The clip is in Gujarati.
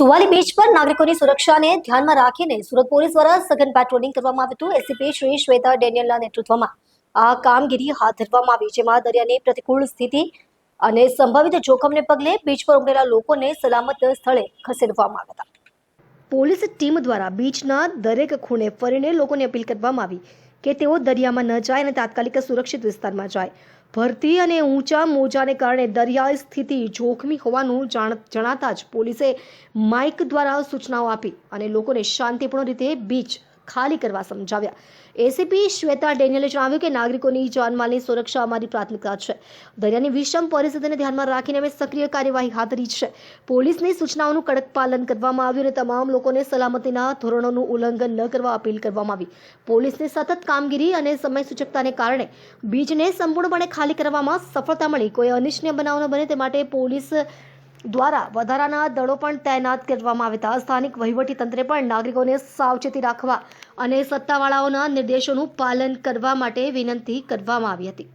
સુવાલી બીચ પર નાગરિકોની સુરક્ષાને ધ્યાનમાં રાખીને સુરત પોલીસ દ્વારા સઘન પેટ્રોલિંગ કરવામાં આવ્યું હતું। એસીપી શ્રી શ્વેતા ડેનિયલના નેતૃત્વમાં આ કામગીરી હાથ ધરવામાં આવી, જેમાં દરિયાની પ્રતિકૂળ સ્થિતિ અને સંભવિત જોખમને પગલે બીચ પર ઉમરેલા લોકોને સલામત સ્થળે ખસેડવામાં આવ્યા હતા। પોલીસ ટીમ દ્વારા બીચના દરેક ખૂણે ફરીને લોકોને અપીલ કરવામાં આવી કે તેઓ દરિયામાં ન જાય અને તાત્કાલિક સુરક્ષિત વિસ્તારમાં જાય। ભરતી અને ઊંચા મોજાને કારણે દરિયાઈ સ્થિતિ જોખમી હોવાનું જણાતા જ પોલીસે માઇક દ્વારા સૂચનાઓ આપી અને લોકોને શાંતિપૂર્ણ રીતે બીચ ખાલી કરવા સમજાવ્યા। એસીપી શ્વેતા ડેનિયલે જણાવ્યું કે નાગરિકોની જાનમાલની સુરક્ષા અમારી પ્રાથમિકતા છે। દરિયાની વિષમ પરિસ્થિતિને ધ્યાનમાં રાખીને અમે સક્રિય કાર્યવાહી હાથ ધરી છે। પોલીસની સૂચનાઓનું કડક પાલન કરવામાં આવ્યું અને તમામ લોકોને સલામતીના ધોરણોનું ઉલ્લંઘન ન કરવા અપીલ કરવામાં આવી। પોલીસની સતત કામગીરી અને સમય સૂચકતાને કારણે બીચને સંપૂર્ણપણે ખાલી કરવામાં સફળતા મળી। કોઈ અનિચ્છનીય બનાવ ન બને તે માટે પોલીસ દ્વારા વધારાના દળો પણ તૈનાત કરવામાં આવ્યા હતા। સ્થાનિક વહીવટી તંત્રે પણ નાગરિકોને સાવચેતી રાખવા અને સત્તાવાળાઓના નિર્દેશોનું પાલન કરવા માટે વિનંતી કરવામાં આવી હતી।